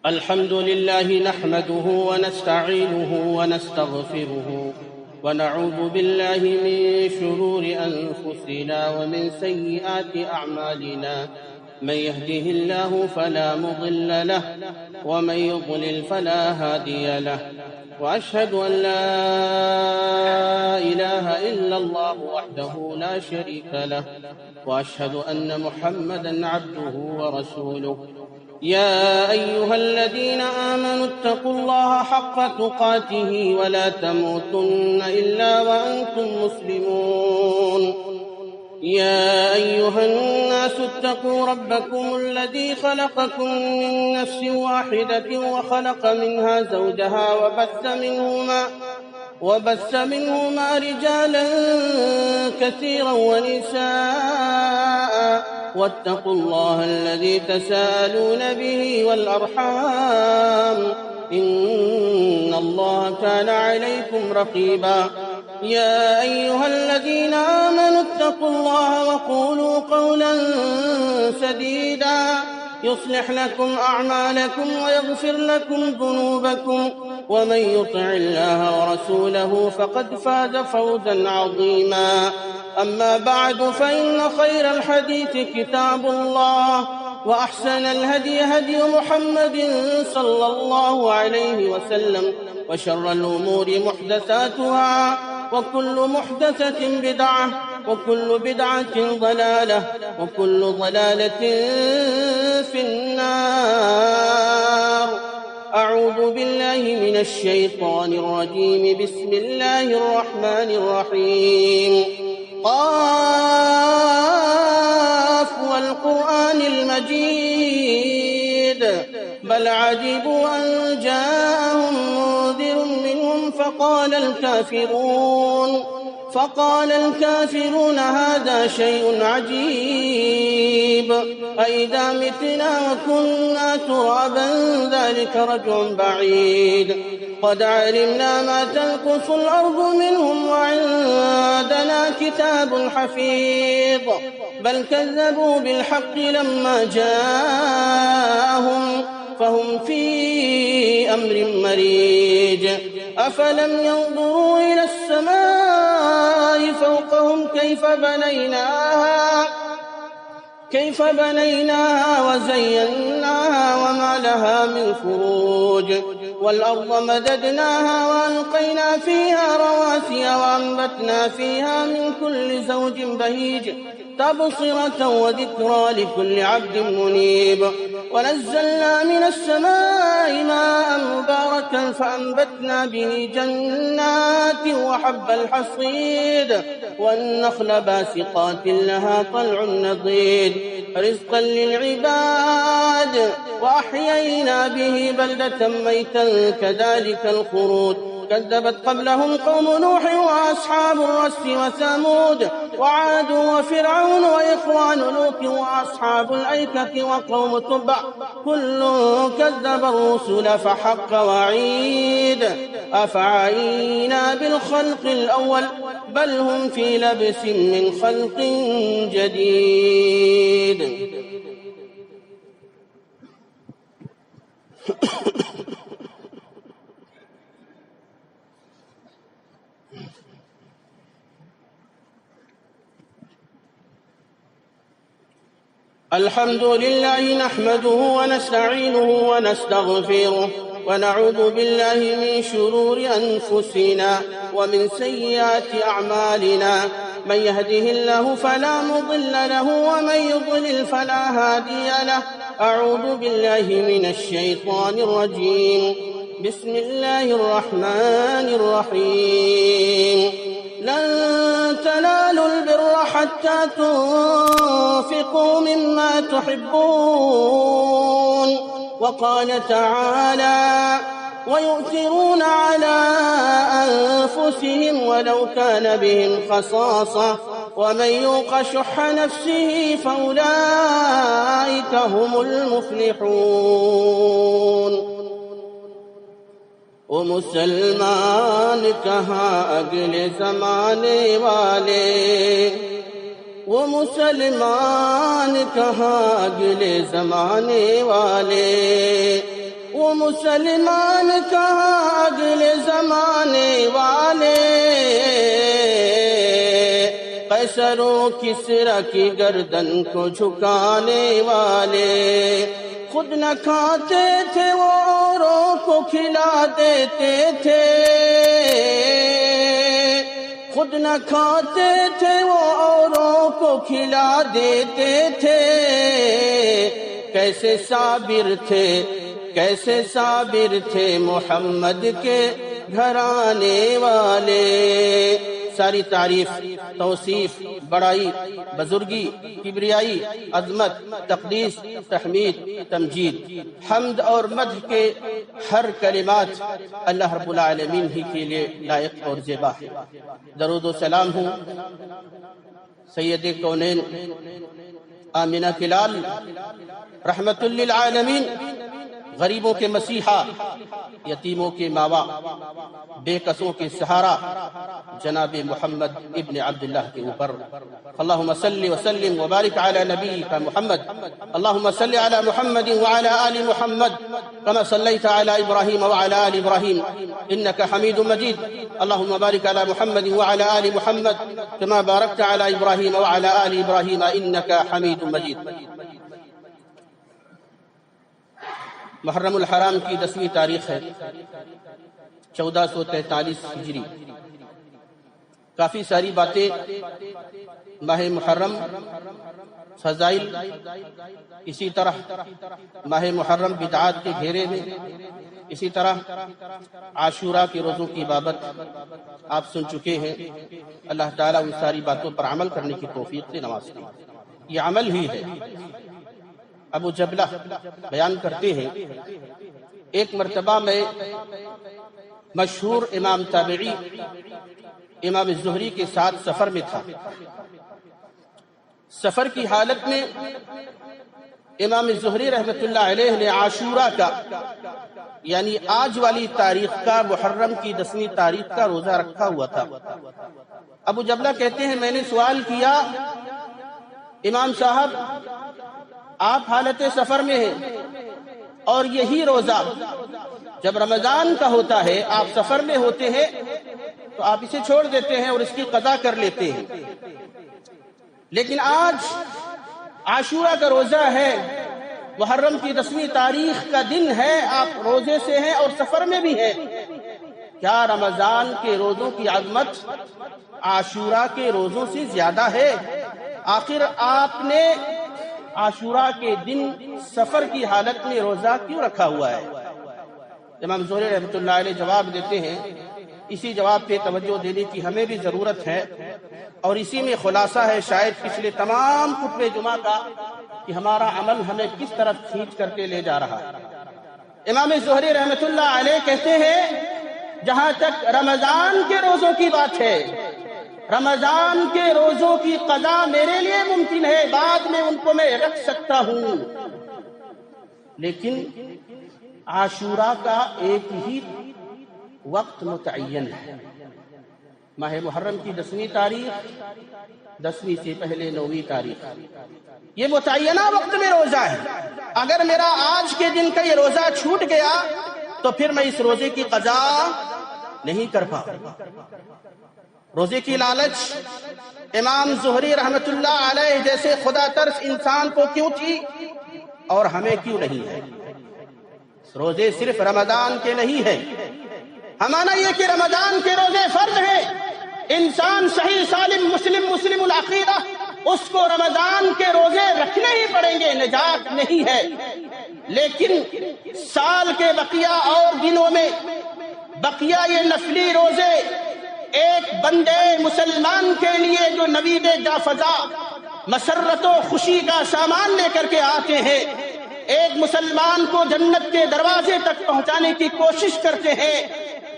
الحمد لله نحمده ونستعينه ونستغفره ونعوذ بالله من شرور أنفسنا ومن سيئات أعمالنا. من يهده الله فلا مضل له ومن يضلل فلا هادي له، وأشهد أن لا إله إلا الله وحده لا شريك له، وأشهد أن محمدًا عبده ورسوله. يا أيها الذين آمنوا اتقوا الله حق تقاته ولا تموتن إلا وأنتم مسلمون. يا أيها الناس اتقوا ربكم الذي خلقكم من نفس واحدة وخلق منها زوجها وبث منهما رجالا كثيرا ونساء، واتقوا الله الذي تساءلون به والأرحام، إن الله كان عليكم رقيبا. يا أيها الذين آمنوا اتقوا الله وقولوا قولا سديدا يصلح لكم أعمالكم ويغفر لكم ذنوبكم، ومن يطع الله ورسوله فقد فاز فوزا عظيما. أما بعد، فإن خير الحديث كتاب الله، وأحسن الهدي هدي محمد صلى الله عليه وسلم، وشر الأمور محدثاتها، وكل محدثة بدعة، وكل بدعة ضلالة، وكل ضلالة في النار. أعوذ بالله من الشيطان الرجيم. بسم الله الرحمن الرحيم. قاف والقرآن المجيد، بل عجبوا أن جاءهم منذر منهم فقال الكافرون هذا شيء عجيب، أئذا متنا وكنا ترابا ذلك رجع بعيد. قد علمنا ما تنقص الأرض منهم وعندنا كتاب حفيظ، بل كذبوا بالحق لما جاءهم فهم في أمر مريج. أفلم ينظروا إلى السماء فوقهم كيف بنيناها وزيناها وما لها من فروج، والأرض مددناها وألقينا فيها رواسي وأنبتنا فيها من كل زوج بهيج، تبصرة وذكرى لكل عبد منيب. ونزلنا من السماء ماء مباركا فأنبتنا به جنات وحب الحصيد والنخل باسقات لها طلع نضيد، رزقا للعباد، وأحيينا به بلدة ميتا كذلك الخروج. كذبت قبلهم قوم نوح وأصحاب الرس وثمود وعاد وفرعون وإخوان لوط وأصحاب الأيكة وقوم تبع، كل كذب الرسل فحق وعيد. أفعينا بالخلق الأول بل هم في لبس من خلق جديد. الحمد لله نحمده ونستعينه ونستغفره، ونعوذ بالله من شرور أنفسنا ومن سيئات أعمالنا. من يهده الله فلا مضل له ومن يضلل فلا هادي له. أعوذ بالله من الشيطان الرجيم. بسم الله الرحمن الرحيم. لن تنالوا البر حتى تنفقوا مما تحبون. وقال تعالى: ويؤثرون على أنفسهم ولو كان بهم خصاصة ومن يوق شح نفسه فأولئك هم المفلحون. وہ مسلمان کہاں اگلے زمانے والے، وہ مسلمان کہاں اگلے زمانے والے، وہ مسلمان کہاں اگلے زمانے والے، قیصر و کسریٰ کی گردن کو جھکانے والے، خود نہ کھاتے تھے وہ اوروں کو کھلا دیتے تھے، خود نہ کھاتے تھے وہ اوروں کو کھلا دیتے تھے، کیسے صابر تھے، کیسے صابر تھے محمد کے گھرانے والے۔ ساری تعریف، توصیف، بڑائی، بزرگی، کبریائی، عظمت، تقدیس، تحمید، تمجید، حمد اور مدح کے ہر کلمات اللہ رب العالمین ہی کے لیے لائق اور زیبا ہے۔ درود و سلام ہوں سید کونین آمنہ کے لال، رحمت للعالمین، غریبوں کے مسیحا، یتیموں کے ماوا، بے کسوں کے سہارا، جناب محمد ابن عبداللہ کے اوپر۔ اللہم صلی وسلم وبارک علی نبیک محمد، اللہم صلی علی محمد وعلی آل محمد کما صلیت علی ابراہیم وعلی آل ابراہیم انک حمید مجید، اللہم بارک علی محمد وعلی آل محمد کما بارکت علی ابراہیم وعلی آل ابراہیم انک حمید مجید۔ محرم الحرام کی 10ویں تاریخ ہے، 1443 ہجری۔ کافی ساری باتیں ماہ محرم، فضائل، اسی طرح ماہ محرم بدعات کے گھیرے میں، اسی طرح عاشوراء کے روزوں کی بابت آپ سن چکے ہیں۔ اللہ تعالیٰ ان ساری باتوں پر عمل کرنے کی توفیق سے نوازے۔ یہ عمل ہی ہے۔ ابو جبلہ بیان کرتے ہیں، ایک مرتبہ میں مشہور امام تابعی امام زہری کے ساتھ سفر میں تھا۔ سفر کی حالت میں امام زہری رحمۃ اللہ علیہ نے عاشوراء کا، یعنی آج والی تاریخ کا، محرم کی 10ویں تاریخ کا روزہ رکھا ہوا تھا۔ ابو جبلہ کہتے ہیں، میں نے سوال کیا، امام صاحب آپ حالت سفر میں ہیں اور یہی روزہ جب رمضان کا ہوتا ہے، آپ سفر میں ہوتے ہیں تو آپ اسے چھوڑ دیتے ہیں اور اس کی قضا کر لیتے ہیں، لیکن آج عاشوراء کا روزہ ہے، محرم کی 10ویں تاریخ کا دن ہے، آپ روزے سے ہیں اور سفر میں بھی ہیں، کیا رمضان کے روزوں کی عظمت عاشوراء کے روزوں سے زیادہ ہے؟ آخر آپ نے عاشوراء کے دن سفر کی حالت میں روزہ کیوں رکھا ہوا ہے؟ امام زہری رحمۃ اللہ علیہ جواب دیتے ہیں، اسی جواب پہ توجہ دینے کی ہمیں بھی ضرورت ہے، اور اسی میں خلاصہ ہے شاید پچھلے تمام خطبے جمعہ کا کہ ہمارا عمل ہمیں کس طرف کھینچ کر کے لے جا رہا ہے۔ امام زہری رحمۃ اللہ علیہ کہتے ہیں، جہاں تک رمضان کے روزوں کی بات ہے، رمضان کے روزوں کی قضا میرے لیے ممکن ہے، بعد میں ان کو میں رکھ سکتا ہوں، لیکن عاشوراء کا ایک ہی وقت متعین ہے۔ ماہ محرم کی 10ویں تاریخ، 10ویں سے پہلے 9ویں تاریخ، یہ متعینہ وقت میں روزہ ہے۔ اگر میرا آج کے دن کا یہ روزہ چھوٹ گیا تو پھر میں اس روزے کی قضا نہیں کر پاؤں۔ روزے کی لالچ امام زہری رحمت اللہ علیہ جیسے خدا ترس انسان کو کیوں تھی اور ہمیں کیوں نہیں ہے؟ روزے صرف رمضان کے نہیں ہیں، ہمارا یہ کہ رمضان کے روزے فرض ہیں، انسان صحیح سالم مسلم العقیدہ، اس کو رمضان کے روزے رکھنے ہی پڑیں گے، نجات نہیں ہے، لیکن سال کے بقیہ اور دنوں میں بقیہ یہ نفلی روزے ایک بندے مسلمان کے لیے جو نوید جافزا مسرت و خوشی کا سامان لے کر کے آتے ہیں، ایک مسلمان کو جنت کے دروازے تک پہنچانے کی کوشش کرتے ہیں،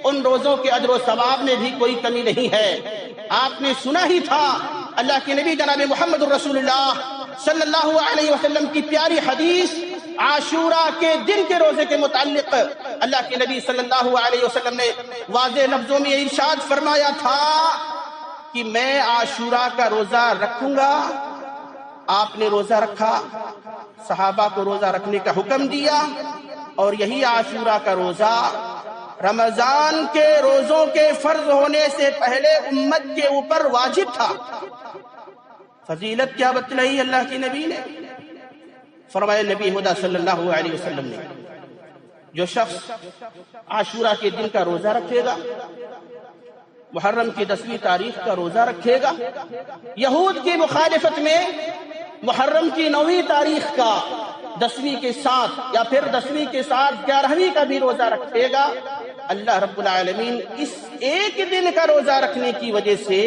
ان روزوں کے اجر و ثواب میں بھی کوئی کمی نہیں ہے۔ آپ نے سنا ہی تھا اللہ کے نبی جناب محمد رسول اللہ صلی اللہ علیہ وسلم کی پیاری حدیث عاشوراء کے دن کے روزے کے متعلق اللہ کے نبی صلی اللہ علیہ وسلم نے واضح لفظوں میں ارشاد فرمایا تھا کہ میں عاشوراء کا روزہ رکھوں گا۔ آپ نے روزہ رکھا، صحابہ کو روزہ رکھنے کا حکم دیا، اور یہی عاشورہ کا روزہ رمضان کے روزوں کے فرض ہونے سے پہلے امت کے اوپر واجب تھا۔ فضیلت کیا بتلائی اللہ کے نبی نے؟ فرمایا نبی خدا صلی اللہ علیہ وسلم نے، جو شخص عاشورہ کے دن کا روزہ رکھے گا، محرم کی 10ویں تاریخ کا روزہ رکھے گا، یہود کی مخالفت میں محرم کی 9ویں تاریخ کا 10ویں کے ساتھ یا پھر 10ویں کے ساتھ 11ویں کا بھی روزہ رکھے گا، اللہ رب العالمین اس ایک دن کا روزہ رکھنے کی وجہ سے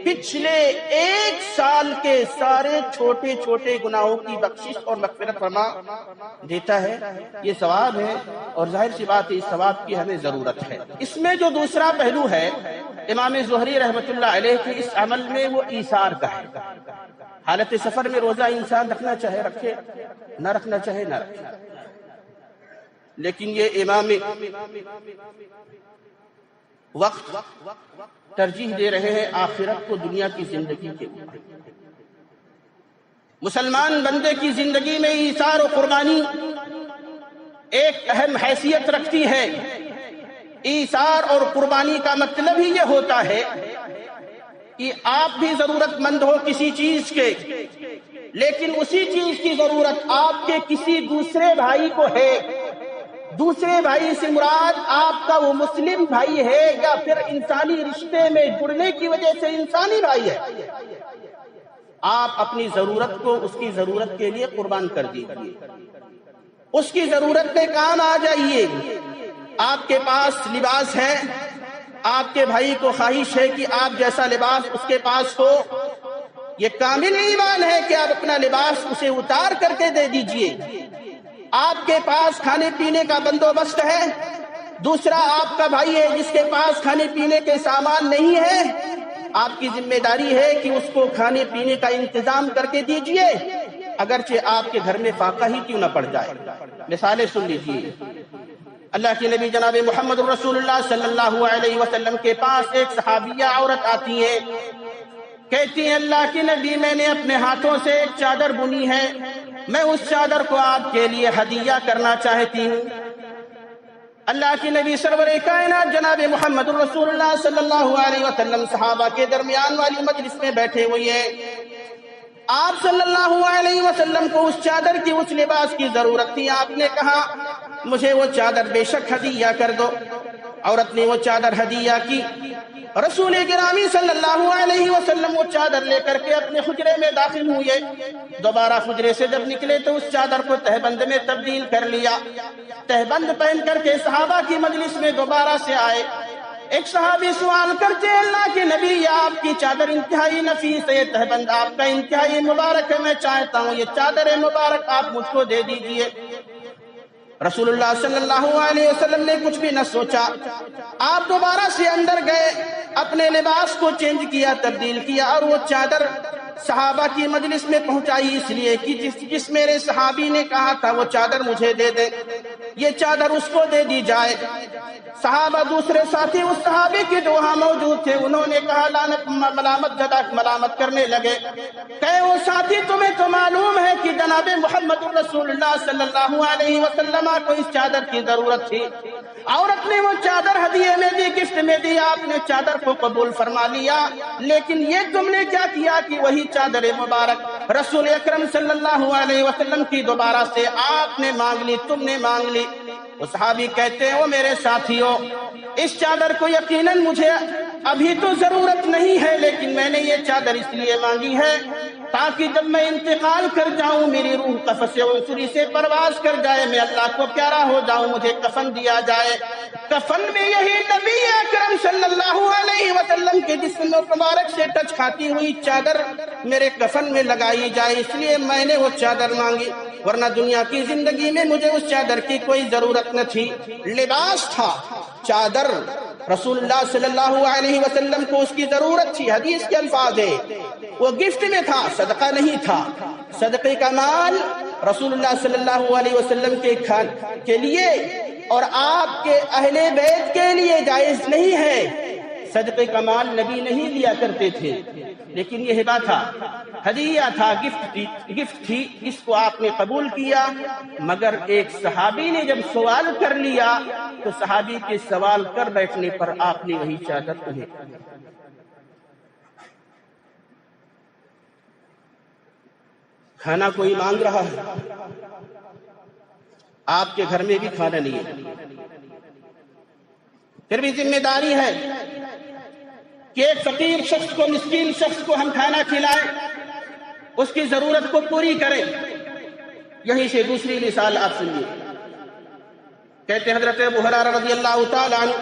پچھلے 1 سال کے سارے چھوٹے چھوٹے گناہوں کی بخشش اور مغفرت فرما دیتا ہے۔ یہ ثواب ہے، اور ظاہر سی بات ہے اس ثواب کی ہمیں ضرورت ہے۔ اس میں جو دوسرا پہلو ہے امام زہری رحمۃ اللہ علیہ کے اس عمل میں، وہ ایثار کا ہے۔ حالت سفر میں روزہ انسان رکھنا چاہے رکھے، نہ رکھنا چاہے نہ رکھے، لیکن یہ امام وقت ترجیح دے رہے ہیں آخرت کو دنیا کی زندگی کے اوپر۔ مسلمان بندے کی زندگی میں ایثار و قربانی ایک اہم حیثیت رکھتی ہے۔ ایثار اور قربانی کا مطلب ہی یہ ہوتا ہے کہ آپ بھی ضرورت مند ہو کسی چیز کے، لیکن اسی چیز کی ضرورت آپ کے کسی دوسرے بھائی کو ہے۔ دوسرے بھائی سے مراد آپ کا وہ مسلم بھائی ہے یا پھر انسانی رشتے میں جڑنے کی وجہ سے انسانی بھائی ہے۔ آپ اپنی ضرورت کو اس کی ضرورت کے لیے قربان کر دیجیے، اس کی ضرورت پہ کام آ جائیے۔ آپ کے پاس لباس ہے، آپ کے بھائی کو خواہش ہے کہ آپ جیسا لباس اس کے پاس ہو، یہ کامل ایمان ہے کہ آپ اپنا لباس اسے اتار کر کے دے دیجیے۔ آپ کے پاس کھانے پینے کا بندوبست ہے، دوسرا آپ کا بھائی ہے جس کے پاس کھانے پینے کے سامان نہیں ہے، آپ کی ذمہ داری ہے کہ اس کو کھانے پینے کا انتظام کر کے دیجیے، اگرچہ آپ کے گھر میں فاقہ ہی کیوں نہ پڑ جائے۔ مثالیں سن لیجیے۔ اللہ کے نبی جناب محمد رسول اللہ صلی اللہ علیہ وسلم کے پاس ایک صحابیہ عورت آتی ہے، کہتی ہے اللہ کے نبی میں نے اپنے ہاتھوں سے ایک چادر بنی ہے، میں اس چادر کو آپ کے لیے ہدیہ کرنا چاہتی ہوں۔ اللہ کے نبی سرور کائنات جناب محمد رسول اللہ صلی اللہ علیہ وسلم صحابہ کے درمیان والی مجلس میں بیٹھے ہوئے ہیں۔ آپ صلی اللہ علیہ وسلم کو اس چادر کی، اس لباس کی ضرورت تھی۔ آپ نے کہا مجھے وہ چادر بے شک ہدیہ کر دو۔ عورت نے وہ چادر ہدیہ کی۔ رسول گرامی صلی اللہ علیہ وسلم وہ چادر لے کر کے اپنے حجرے میں داخل ہوئے۔ دوبارہ حجرے سے جب نکلے تو اس چادر کو تہبند میں تبدیل کر لیا۔ تہبند پہن کر کے صحابہ کی مجلس میں دوبارہ سے آئے۔ ایک صحابی سوال کرتے اللہ کے نبی، یہ آپ کی چادر انتہائی نفیس ہے، تہبند آپ کا انتہائی مبارک ہے، میں چاہتا ہوں یہ چادر مبارک آپ مجھ کو دے دیجئے۔ رسول اللہ صلی اللہ علیہ وسلم نے کچھ بھی نہ سوچا، آپ دوبارہ سے اندر گئے، اپنے لباس کو چینج کیا، تبدیل کیا، اور وہ چادر صحابہ کی مجلس میں پہنچائی، اس لیے کہ جس میرے صحابی نے کہا تھا وہ چادر مجھے دے دے، یہ چادر اس کو دے دی جائے۔ صحابہ دوسرے ساتھی اس صحابی کے جو وہاں موجود تھے انہوں نے کہا لعنت، ملامت کرنے لگے کہ وہ ساتھی تمہیں تو معلوم ہے کہ جناب محمد رسول اللہ صلی اللہ علیہ وسلم کو اس چادر کی ضرورت تھی، عورت نے وہ چادر ہدیے میں دی، گفٹ میں دی، آپ نے چادر کو قبول فرما لیا، لیکن یہ تم نے کیا کیا کہ وہی چادر مبارک رسول اکرم صلی اللہ علیہ وسلم کی دوبارہ سے آپ نے مانگ لی، تم نے مانگ لی۔ وہ صحابی کہتے ہیں وہ میرے ساتھیوں، اس چادر کو یقیناً مجھے ابھی تو ضرورت نہیں ہے، لیکن میں نے یہ چادر اس لیے مانگی ہے تاکہ جب میں انتقال کر جاؤں میری روح قفس عنصری سے پرواز کر جائے، میں اللہ کو پیارا ہو جاؤں، مجھے کفن دیا جائے، کفن میں یہی نبی اکرم صلی اللہ علیہ وسلم کے جسم مبارک سے ٹچ کھاتی ہوئی چادر میرے کفن میں لگائی جائے، اس لیے میں نے وہ چادر مانگی، ورنہ دنیا کی زندگی میں مجھے اس چادر کی کوئی ضرورت نہ تھی۔ لباس تھا، چادر رسول اللہ صلی اللہ علیہ وسلم کو اس کی ضرورت تھی، حدیث کے الفاظ ہے، وہ گفٹ میں تھا، صدقہ نہیں تھا۔ صدقے کا مال رسول اللہ صلی اللہ علیہ وسلم کے لیے اور آپ کے اہل بیت کے لیے جائز نہیں ہے۔ صدقے کا مال نبی نہیں دیا کرتے تھے، لیکن یہ ہبہ تھا، ہدیہ تھا، گفٹ تھی، اس کو آپ نے قبول کیا۔ مگر ایک صحابی نے جب سوال کر لیا تو صحابی کے سوال کر بیٹھنے پر آپ نے وہی چادر انہیں کھانا کوئی مانگ رہا ہے، آپ کے گھر میں بھی کھانا نہیں ہے، پھر بھی ذمہ داری ہے کہ ایک فقیر شخص کو، مسکین شخص کو ہم کھانا کھلائیں، اس کی ضرورت کو پوری کریں۔ یہیں سے دوسری مثال آپ سنیے، کہتے حضرت ابو ہریرہ رضی اللہ تعالی عنہ،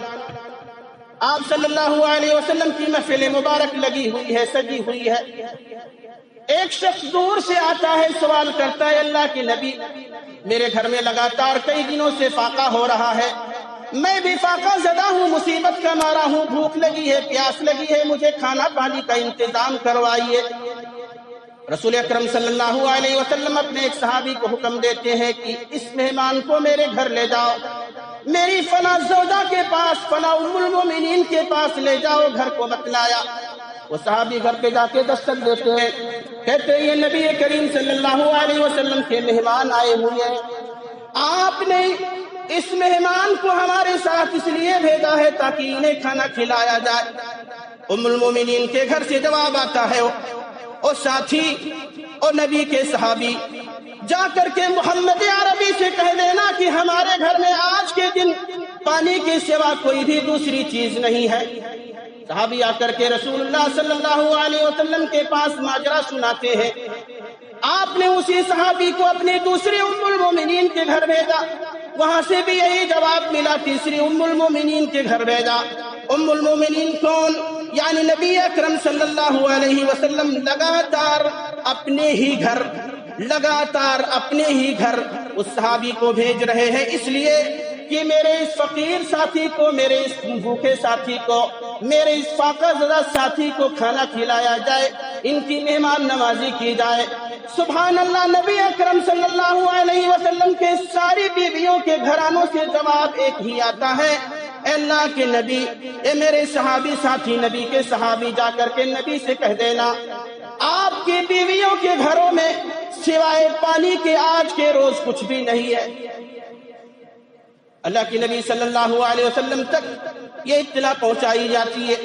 آپ صلی اللہ علیہ وسلم کی محفل مبارک لگی ہوئی ہے، سجی ہوئی ہے، ایک شخص دور سے آتا ہے، سوال کرتا ہے، اللہ کے نبی میرے گھر میں لگاتار کئی دنوں سے فاقہ ہو رہا ہے، میں بھی فاقہ زدہ ہوں، مصیبت کا مارا ہوں، بھوک لگی ہے، پیاس لگی ہے، مجھے کھانا پانی کا انتظام کروائیے۔ رسول اکرم صلی اللہ علیہ وسلم اپنے ایک صحابی کو حکم دیتے ہیں کہ اس مہمان کو میرے گھر لے جاؤ، میری فلاں زوجہ کے پاس، فلاں ام المومنین کے پاس لے جاؤ، گھر کو بتلایا۔ وہ صحابی گھر پہ جا کے دستک دیتے ہیں، کہتے ہیں یہ نبی کریم صلی اللہ علیہ وسلم کے مہمان آئے ہوئے ہیں، آپ نے اس مہمان کو ہمارے ساتھ اس لیے بھیجا ہے تاکہ انہیں کھانا کھلایا جائے۔ ام المومنین کے گھر سے جواب آتا ہے، اور ساتھی اور نبی کے صحابی جا کر کے محمد عربی سے کہہ دینا کہ ہمارے گھر میں آج کے دن پانی کے سوا کوئی بھی دوسری چیز نہیں ہے۔ صحابی آ کر کے رسول اللہ صلی اللہ علیہ وسلم کے پاس ماجرا سناتے ہیں، آپ نے اسی صحابی کو اپنی دوسری ام المومنین کے گھر بھیجا، وہاں سے بھی یہی جواب ملا، تیسری ام المومنین کے گھر بھیجا۔ ام المومنین کون؟ یعنی نبی اکرم صلی اللہ علیہ وسلم لگاتار اپنے ہی گھر اس صحابی کو بھیج رہے ہیں، اس لیے کہ میرے اس فقیر ساتھی کو، میرے اس بھوکے ساتھی کو، میرے اس فاقہ زدہ ساتھی کو کھانا کھلایا جائے، ان کی مہمان نوازی کی جائے۔ سبحان اللہ، نبی اکرم صلی اللہ علیہ وسلم کے ساری بیویوں کے گھرانوں سے جواب ایک ہی آتا ہے، اے اللہ کے نبی، اے میرے صحابی ساتھی، نبی کے صحابی جا کر کے نبی سے کہہ دینا آپ کی بیویوں کے گھروں میں سوائے پانی کے آج کے روز کچھ بھی نہیں ہے۔ اللہ کے نبی صلی اللہ علیہ وسلم تک یہ اطلاع پہنچائی جاتی ہے۔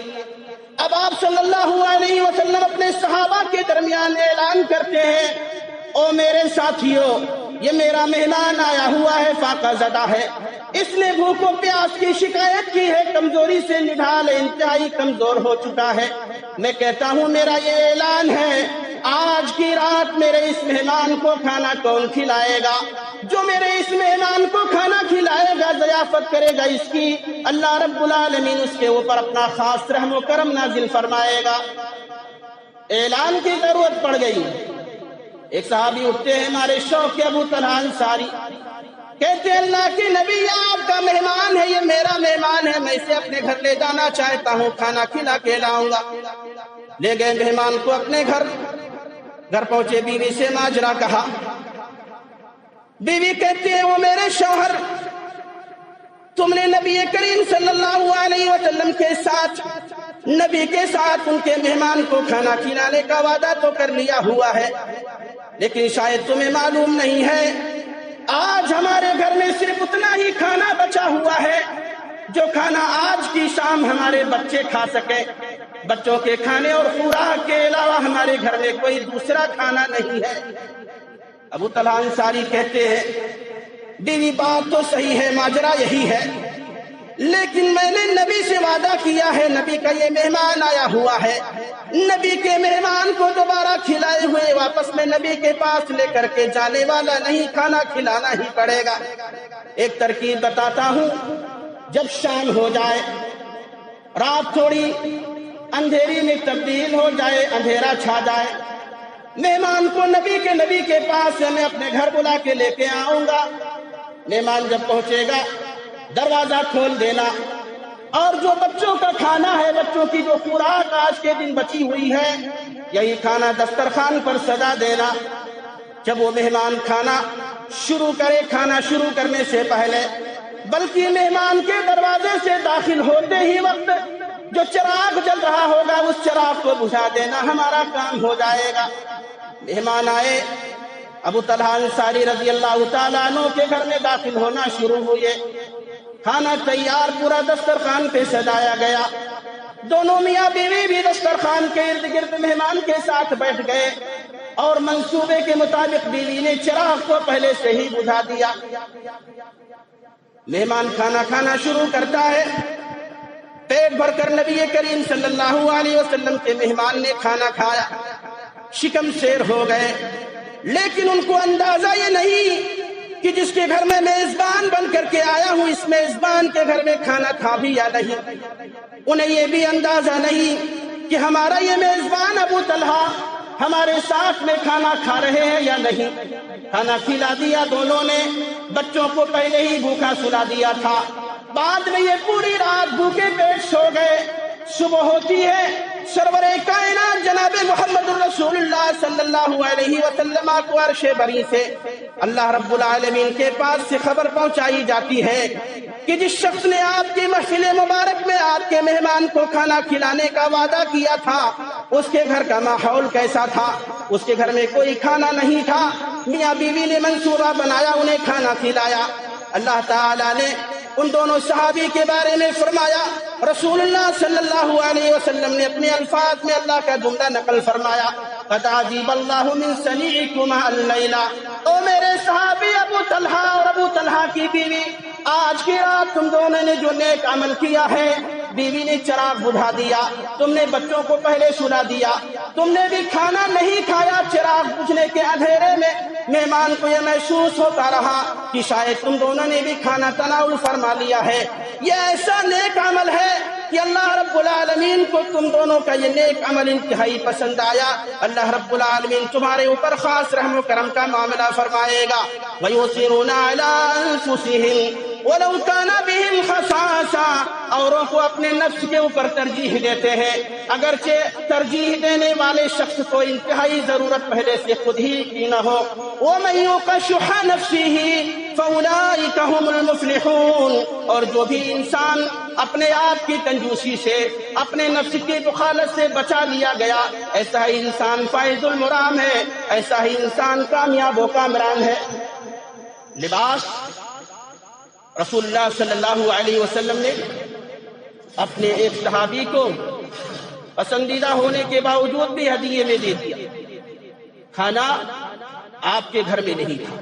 اب آپ صلی اللہ علیہ وسلم اپنے صحابہ کے درمیان اعلان کرتے ہیں، او میرے ساتھیوں، یہ میرا مہمان آیا ہوا ہے، فاقہ زدہ ہے، اس نے بھوک و پیاس کی شکایت کی ہے، کمزوری سے نڈھال انتہائی کمزور ہو چکا ہے۔ میں کہتا ہوں میرا یہ اعلان ہے، آج کی رات میرے اس مہمان کو کھانا کون کھلائے گا؟ جو میرے اس مہمان کو کھانا کھلائے گا، ضیافت کرے گا، اس کی اللہ رب العالمین اس کے اوپر اپنا خاص رحم و کرم نازل فرمائے گا۔ اعلان کی ضرورت پڑ گئی۔ ایک صحابی اٹھتے ہیں، ہمارے شوق کے ابو طلحہ انصاری، کہتے ہیں اللہ کے نبی یہ آپ کا مہمان ہے، یہ میرا مہمان ہے، میں اسے اپنے گھر لے جانا چاہتا ہوں، کھانا کھلا کے لاؤں گا۔ لے گئے مہمان کو اپنے گھر پہنچے، بیوی سے ماجرا کہا، بیوی کہتی ہے وہ میرے شوہر، تم نے نبی کریم صلی اللہ علیہ وسلم کے ساتھ، نبی کے ساتھ ان کے مہمان کو کھانا کھلانے کا وعدہ تو کر لیا ہوا ہے، لیکن شاید تمہیں معلوم نہیں ہے آج ہمارے گھر میں صرف اتنا ہی کھانا بچا ہوا ہے جو کھانا آج کی شام ہمارے بچے کھا سکے۔ بچوں کے کھانے اور خوراک کے علاوہ ہمارے گھر میں کوئی دوسرا کھانا نہیں ہے۔ ابو طلحہ انصاری کہتے ہیں بیوی بات تو صحیح ہے، ماجرا یہی ہے، لیکن میں نے نبی سے وعدہ کیا ہے، نبی کا یہ مہمان آیا ہوا ہے، نبی کے مہمان کو دوبارہ کھلائے ہوئے واپس میں نبی کے پاس لے کر کے جانے والا نہیں، کھانا کھلانا ہی پڑے گا۔ ایک ترکیب بتاتا ہوں، جب شام ہو جائے، رات تھوڑی اندھیری میں تبدیل ہو جائے، اندھیرا چھا جائے، مہمان کو نبی کے پاس سے میں اپنے گھر بلا کے لے کے آؤں گا۔ مہمان جب پہنچے گا دروازہ کھول دینا، اور جو بچوں کا کھانا ہے، بچوں کی جو خوراک آج کے دن بچی ہوئی ہے، یہی کھانا دسترخوان پر سجا دینا۔ جب وہ مہمان کھانا شروع کرے، کھانا شروع کرنے سے پہلے، بلکہ مہمان کے دروازے سے داخل ہوتے ہی وقت جو چراغ جل رہا ہوگا اس چراغ کو بجھا دینا، ہمارا کام ہو جائے گا۔ مہمان آئے، ابو طلحہ انصاری رضی اللہ تعالیٰ عنہ کے گھر میں داخل ہونا شروع ہوئے۔ کھانا تیار، پورا دسترخوان پہ سجایا گیا۔ دونوں میاں بیوی بھی دسترخوان کے ارد گرد مہمان کے ساتھ بیٹھ گئے، اور منصوبے کے مطابق بیوی نے چراغ کو پہلے سے ہی بجھا دیا۔ مہمان کھانا کھانا شروع کرتا ہے۔ پیٹ بھر کر نبی کریم صلی اللہ علیہ وسلم کے مہمان نے کھانا کھایا، شکم سیر ہو گئے، لیکن ان کو اندازہ یہ نہیں کہ جس کے گھر میں میزبان بن کر کے آیا ہوں اس میزبان کے گھر میں کھانا تھا بھی یا نہیں۔ انہیں یہ بھی اندازہ نہیں کہ ہمارا یہ میزبان ابو طلحہ ہمارے ساتھ میں کھانا کھا رہے ہیں یا نہیں۔ کھانا کھلا دیا دونوں نے، بچوں کو پہلے ہی بھوکا سلا دیا تھا، بعد میں یہ پوری رات بھوکے پیٹ سو گئے۔ صبح ہوتی ہے، سرور کائنات جناب محمد الرسول اللہ صلی اللہ علیہ وسلم کو عرش بری سے اللہ رب العالمین کے پاس سے خبر پہنچائی جاتی ہے کہ جس شخص نے آپ کی محفل مبارک میں آپ کے مہمان کو کھانا کھلانے کا وعدہ کیا تھا، اس کے گھر کا ماحول کیسا تھا؟ اس کے گھر میں کوئی کھانا نہیں تھا۔ میاں بیوی نے منصوبہ بنایا، انہیں کھانا کھلایا۔ اللہ تعالیٰ نے ان دونوں صحابی کے بارے میں فرمایا، رسول اللہ صلی اللہ علیہ وسلم نے اپنے الفاظ میں اللہ کا جملہ نقل فرمایا، قد عجب اللہ من صنیعکما اللیلہ۔ او میرے صحابی ابو طلحہ اور ابو طلحہ کی بیوی، آج کی رات تم دونوں نے جو نیک عمل کیا ہے، بیوی نے چراغ بجھا دیا، تم نے بچوں کو پہلے سلا دیا، تم نے بھی کھانا نہیں کھایا۔ چراغ بجھنے کے اندھیرے میں مہمان کو یہ محسوس ہوتا رہا کہ شاید تم دونوں نے بھی کھانا تناول فرما لیا ہے۔ یہ ایسا نیک عمل ہے کہ اللہ رب العالمین کو تم دونوں کا یہ نیک عمل انتہائی پسند آیا۔ اللہ رب العالمین تمہارے اوپر خاص رحم و کرم کا معاملہ فرمائے گا۔ وَيُؤْثِرُونَ عَلَىٰ أَنفُسِهِمْ وَلَوْ كَانَ بِهِمْ خَصَاصَةٌ، اوروں کو اپنے نفس کے اوپر ترجیح دیتے ہیں، اگرچہ ترجیح دینے والے شخص کو انتہائی ضرورت پہلے سے خود ہی کی نہ ہو۔ وَمَن يُوقَ شُحَّ نَفْسِهِ فَأُولَٰئِكَ هُمُ الْمُفْلِحُونَ، اور جو بھی انسان اپنے آپ کی کنجوسی سے، اپنے نفس کی بخالت سے بچا لیا گیا، ایسا ہی انسان فائز المرام ہے، ایسا ہی انسان کامیاب و کامران ہے۔ لباس، رسول اللہ صلی اللہ علیہ وسلم نے اپنے ایک صحابی کو پسندیدہ ہونے کے باوجود بھی ہدیے میں دے دیا۔ کھانا آپ کے گھر میں نہیں تھا،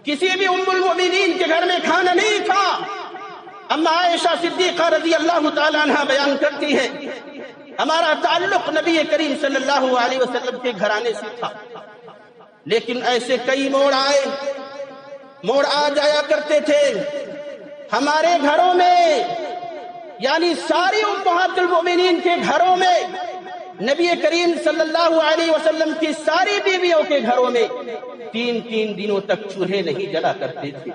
کسی بھی ام المؤمنین کے گھر میں کھانا نہیں تھا۔ اما عائشہ صدیقہ رضی اللہ تعالیٰ عنہ بیان کرتی ہے، ہمارا تعلق نبی کریم صلی اللہ علیہ وسلم کے گھرانے سے تھا، لیکن ایسے کئی موڑ آ جایا کرتے تھے ہمارے گھروں میں، یعنی ساری امہات المؤمنین کے گھروں میں، نبی کریم صلی اللہ علیہ وسلم کی ساری بیویوں کے گھروں میں 3 دنوں تک چولہے نہیں جلا کرتے تھے۔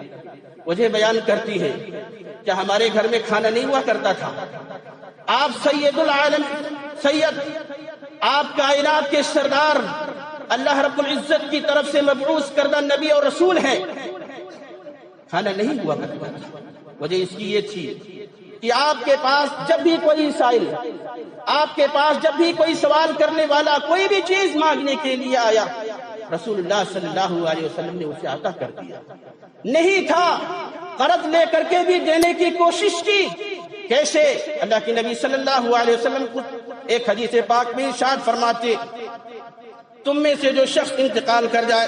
وجہ بیان کرتی ہے کہ ہمارے گھر میں کھانا نہیں ہوا کرتا تھا۔ آپ سید العالم، آپ کائنات کے سردار، اللہ رب العزت کی طرف سے مبعوث کردہ نبی اور رسول ہیں، کھانا نہیں ہوا کرتا تھا۔ وجہ اس کی یہ تھی کہ آپ کے پاس جب بھی کوئی سائل، آپ کے پاس جب بھی کوئی سوال کرنے والا کوئی بھی چیز مانگنے کے لیے آیا، رسول اللہ صلی اللہ علیہ وسلم نے اسے عطا کر دیا۔ نہیں تھا، قرض لے کر کے بھی دینے کی کوشش کی۔ کیسے؟ اللہ کے نبی صلی اللہ علیہ وسلم کو ایک حدیث پاک میں ارشاد فرماتے، تم میں سے جو شخص انتقال کر جائے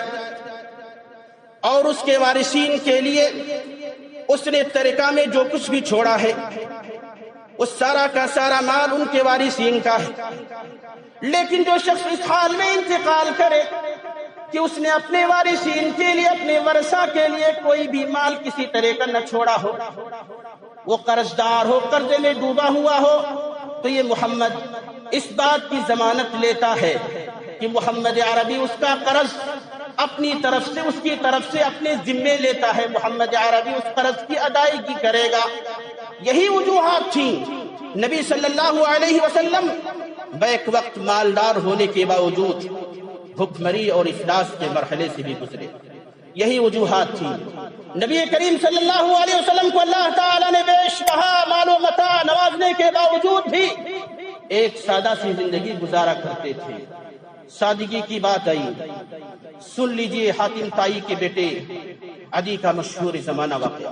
اور اس کے وارثین کے لیے اس نے ترکہ میں جو کچھ بھی چھوڑا ہے، اس سارا کا سارا مال ان کے وارثین کا ہے، لیکن جو شخص اس حال میں انتقال کرے کہ اس نے اپنے وارثین کے لیے، اپنے ورثہ کے لیے کوئی بھی مال کسی طرح کا نہ چھوڑا ہو، وہ قرض دار ہو، قرضے میں ڈوبا ہوا ہو، تو یہ محمد اس بات کی ضمانت لیتا ہے کہ محمد عربی اس کا قرض اپنی طرف سے، اس کی طرف سے اپنے ذمے لیتا ہے، محمد عربی اس قرض کی ادائیگی کرے گا۔ یہی وجوہات تھیں۔ نبی صلی اللہ علیہ وسلم بیک وقت مالدار ہونے کے باوجود بھوک مری اور افلاس کے مرحلے سے بھی گزرے۔ یہی وجوہات تھیں۔ نبی کریم صلی اللہ علیہ وسلم کو اللہ تعالیٰ نے بیش بہا مال و متاع نوازنے کے باوجود بھی ایک سادہ سی زندگی گزارا کرتے تھے۔ سادگی کی بات آئی، سن لیجئے حاتم طائی کے بیٹے عدی کا مشہور زمانہ واقعہ۔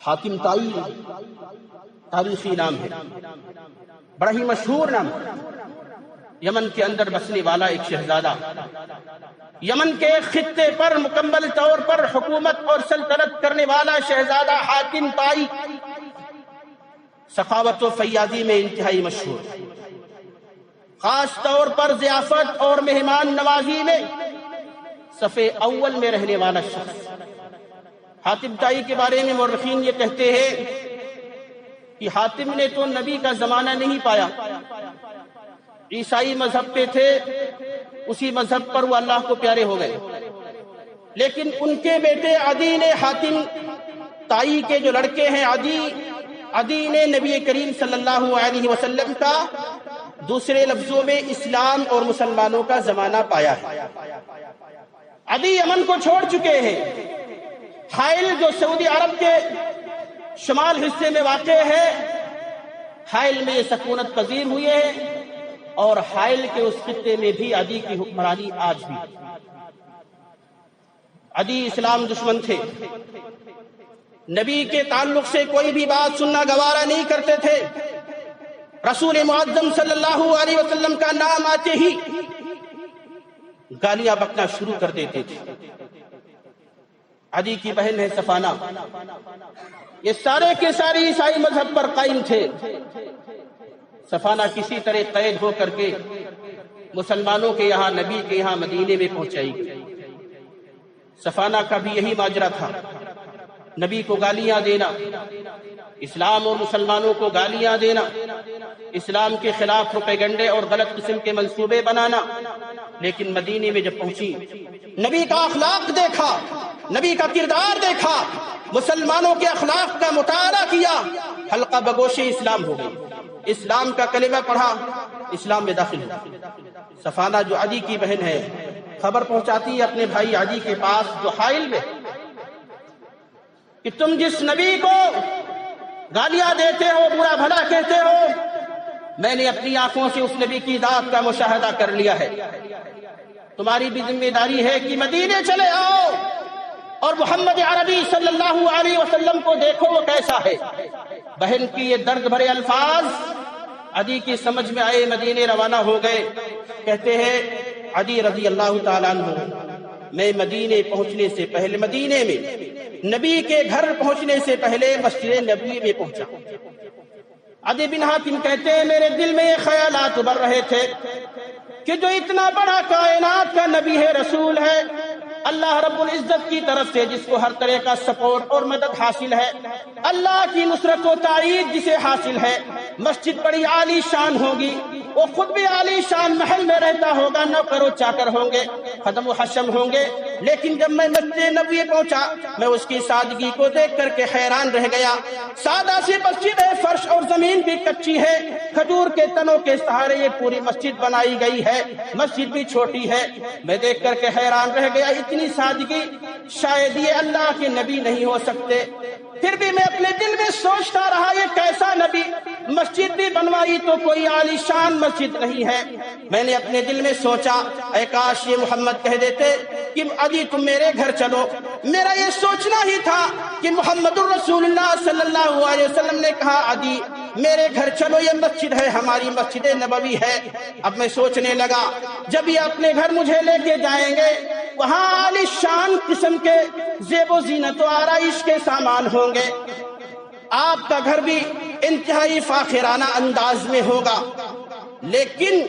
حاتم طائی تاریخی نام ہے، بڑا ہی مشہور نام ہے۔ یمن کے اندر بسنے والا ایک شہزادہ، یمن کے خطے پر مکمل طور پر حکومت اور سلطنت کرنے والا شہزادہ حاتم طائی سخاوت و فیاضی میں انتہائی مشہور، خاص طور پر ضیافت اور مہمان نوازی میں صفِ اول میں رہنے والا شخص۔ حاتم طائی کے بارے میں مورخین یہ کہتے ہیں کہ حاتم نے تو نبی کا زمانہ نہیں پایا، عیسائی مذہب پہ تھے، اسی مذہب پر وہ اللہ کو پیارے ہو گئے، لیکن ان کے بیٹے عدی نے، حاتم طائی کے جو لڑکے ہیں عدی نے نبی کریم صلی اللہ علیہ وسلم کا دوسرے لفظوں میں اسلام اور مسلمانوں کا زمانہ پایا ہے۔ عدی یمن کو چھوڑ چکے ہیں، حائل جو سعودی عرب کے شمال حصے میں واقع ہے، حائل میں یہ سکونت پذیر ہوئے ہیں، اور حائل کے اس خطے میں بھی عدی کی حکمرانی آج بھی۔ عدی اسلام دشمن تھے، نبی کے تعلق سے کوئی بھی بات سننا گوارا نہیں کرتے تھے، رسول معظم صلی اللہ علیہ وسلم کا نام آتے ہی گالیاں بکنا شروع کر دیتے تھے۔ عدی کی بہن ہے صفانہ، یہ سارے کے سارے عیسائی مذہب پر قائم تھے۔ صفانہ کسی طرح قید ہو کر کے مسلمانوں کے یہاں، نبی کے یہاں مدینے میں پہنچائی گئی۔ صفانہ کا بھی یہی ماجرا تھا، نبی کو گالیاں دینا، اسلام اور مسلمانوں کو گالیاں دینا، اسلام کے خلاف پروپیگنڈے اور غلط قسم کے منصوبے بنانا۔ لیکن مدینے میں جب پہنچی، نبی کا اخلاق دیکھا، نبی کا کردار دیکھا، مسلمانوں کے اخلاق کا مطالعہ کیا، حلقہ بگوش اسلام ہو گئی، اسلام کا کلمہ پڑھا، اسلام میں داخل ہو۔ صفانہ جو عدی کی بہن ہے، خبر پہنچاتی ہے اپنے بھائی عدی کے پاس جو حائل میں، کہ تم جس نبی کو گالیاں دیتے ہو، برا بھلا کہتے ہو، میں نے اپنی آنکھوں سے اس نبی کی ذات کا مشاہدہ کر لیا ہے۔ تمہاری بھی ذمہ داری ہے کہ مدینے چلے آؤ اور محمد عربی صلی اللہ علیہ وسلم کو دیکھو وہ کیسا ہے۔ بہن کی یہ درد بھرے الفاظ عدی کی سمجھ میں آئے، مدینے روانہ ہو گئے۔ کہتے ہیں عدی رضی اللہ تعالیٰ عنہ، میں مدینے پہنچنے سے پہلے، مدینے میں نبی کے گھر پہنچنے سے پہلے مسجد نبوی میں پہنچا۔ عدی بن حاتم کہتے ہیں میرے دل میں یہ خیالات ابھر رہے تھے کہ جو اتنا بڑا کائنات کا نبی ہے، رسول ہے، اللہ رب العزت کی طرف سے جس کو ہر طرح کا سپورٹ اور مدد حاصل ہے، اللہ کی نصرت و تائید جسے حاصل ہے، مسجد بڑی عالی شان ہوگی، وہ خود بھی عالی شان محل میں رہتا ہوگا، نوکر و چاکر ہوں گے، خدم و حشم ہوں گے، لیکن جب میں مسجد نبوی پہنچا، میں اس کی سادگی کو دیکھ کر کے حیران رہ گیا۔ سادہ سی مسجد ہے، فرش اور زمین بھی کچی ہے، کھجور کے تنوں کے سہارے یہ پوری مسجد بنائی گئی ہے، مسجد بھی چھوٹی ہے۔ میں دیکھ کر کے حیران رہ گیا، اتنی سادگی، شاید یہ اللہ کے نبی نہیں ہو سکتے۔ پھر بھی میں اپنے دل میں سوچتا رہا یہ کیسا نبی، مسجد بھی بنوائی تو کوئی عالی شان مسجد نہیں ہے۔ میں نے اپنے دل میں سوچا اے کاش یہ محمد کہہ دیتے کہ عدی تم میرے گھر چلو۔ میرا یہ سوچنا ہی تھا کہ محمد الرسول اللہ صلی اللہ علیہ وسلم نے کہا عدی میرے گھر چلو، یہ مسجد ہے، ہماری مسجد نبوی ہے۔ اب میں سوچنے لگا جب یہ اپنے گھر مجھے لے کے جائیں گے، وہاں عالی شان قسم کے زیب و زینت و آرائش کے سامان ہوں گے، آپ کا گھر بھی انتہائی فاخرانہ انداز میں ہوگا۔ لیکن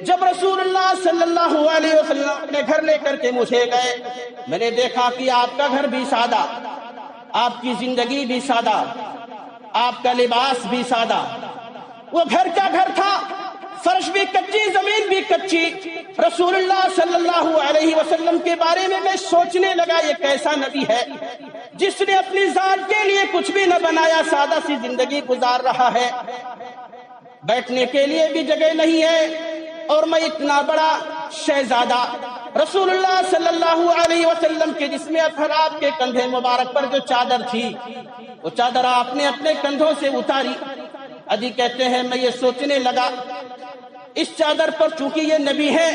جب رسول اللہ صلی اللہ علیہ وسلم اپنے گھر لے کر کے مجھے گئے، میں نے دیکھا کہ آپ کا گھر بھی سادہ، آپ کی زندگی بھی سادہ، آپ کا لباس بھی سادہ۔ وہ گھر کا گھر تھا، فرش بھی کچی، زمین بھی کچی۔ رسول اللہ صلی اللہ علیہ وسلم کے بارے میں سوچنے لگا یہ کیسا نبی ہے جس نے اپنی ذات کے لیے کچھ بھی نہ بنایا، سادہ سی زندگی گزار رہا ہے، بیٹھنے کے لیے بھی جگہ نہیں ہے، اور میں اتنا بڑا شہزادہ رسول اللہ صلی اللہ علیہ وسلم کے جسم اطہر آپ کے کندھے مبارک پر جو چادر تھی وہ چادر آپ نے اپنے کندھوں سے اتاری۔ ادی کہتے ہیں میں یہ سوچنے لگا اس چادر پر چونکہ یہ نبی ہے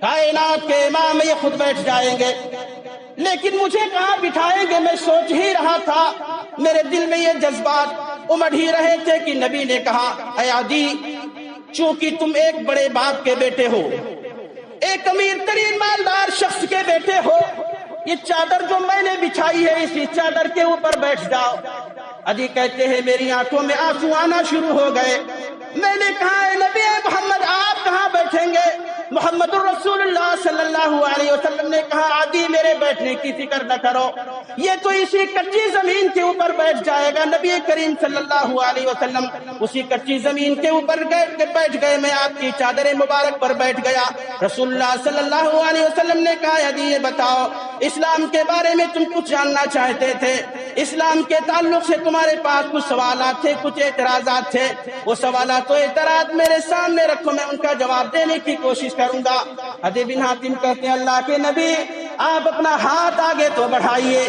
کائنات کے امام یہ خود بیٹھ جائیں گے، لیکن مجھے کہاں بٹھائیں گے؟ میں سوچ ہی رہا تھا، میرے دل میں یہ جذبات امڑ ہی رہے تھے کہ نبی نے کہا اے عدی چونکہ تم ایک بڑے باپ کے بیٹے ہو، ایک امیر ترین مالدار شخص کے بیٹے ہو، یہ چادر جو میں نے بچھائی ہے اسی چادر کے اوپر بیٹھ جاؤ۔ عدی کہتے ہیں میری آنکھوں میں آنسو آنا شروع ہو گئے۔ میں نے کہا اے نبی محمد آپ کہاں بیٹھیں گے؟ محمد الرسول اللہ صلی اللہ علیہ وسلم نے کہا عدی میرے بیٹھنے کی فکر نہ کرو، یہ تو اسی کچی زمین کے اوپر بیٹھ جائے گا۔ نبی کریم صلی اللہ علیہ وسلم اسی کچی زمین کے اوپر بیٹھ گئے، میں آپ کی چادر مبارک پر بیٹھ گیا۔ رسول اللہ صلی اللہ علیہ وسلم نے کہا عدی یہ بتاؤ اسلام کے بارے میں تم کچھ جاننا چاہتے تھے، اسلام کے تعلق سے تمہارے پاس کچھ سوالات تھے، کچھ اعتراضات تھے، وہ سوالات و اعتراض میرے سامنے رکھو، میں ان کا جواب دینے کی کوشش کروں گا۔ عدی بن حاتم کہتے ہیں اللہ کے نبی آپ اپنا ہاتھ آگے تو بڑھائیے،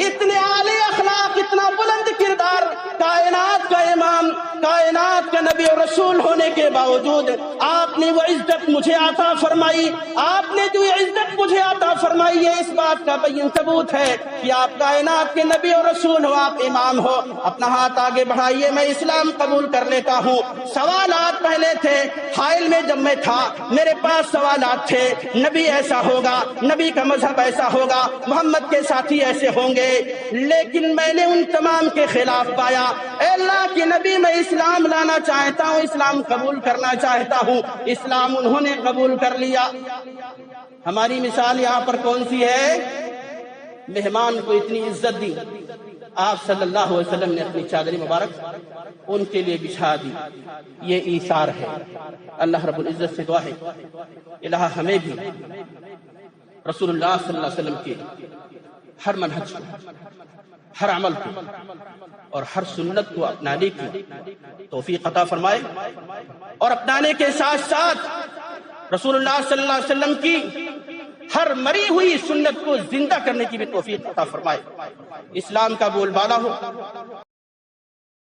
اتنے اعلی اخلاق، اتنا بلند کردار، کائنات کا امام، کائنات کا نبی اور رسول ہونے کے باوجود آپ نے وہ عزت مجھے عطا فرمائی، آپ نے جو عزت مجھے عطا فرمائی ہے اس بات کا بین ثبوت ہے کہ آپ کائنات کے نبی اور رسول ہو، آپ امام ہو۔ اپنا ہاتھ آگے بڑھائیے، میں اسلام قبول کر لیتا ہوں۔ سوالات پہلے تھے، حائل میں جب میں تھا میرے پاس سوالات تھے، نبی ایسا ہوگا، نبی کا مذہب ایسا ہوگا، محمد کے ساتھی ایسے ہوں گے، لیکن میں نے ان تمام کے خلاف پایا۔ اے اللہ کے نبی میں اسلام لانا چاہتا ہوں، اسلام قبول کرنا چاہتا ہوں، اسلام انہوں نے قبول کر لیا۔ ہماری مثال یہاں پر کون سی ہے؟ مہمان کو اتنی عزت دی، آپ صلی اللہ علیہ وسلم نے اپنی چادر مبارک ان کے لیے بچھا دی، یہ ایثار ہے۔ اللہ رب العزت سے دعا ہے الہ ہمیں بھی رسول اللہ صلی اللہ علیہ وسلم کے ہر منہج کو، ہر عمل کو اور ہر سنت کو اپنانے کی توفیق عطا فرمائے، اور اپنانے کے ساتھ ساتھ رسول اللہ صلی اللہ علیہ وسلم کی ہر مری ہوئی سنت کو زندہ کرنے کی بھی توفیق عطا فرمائے۔ اسلام کا بول بالا ہو۔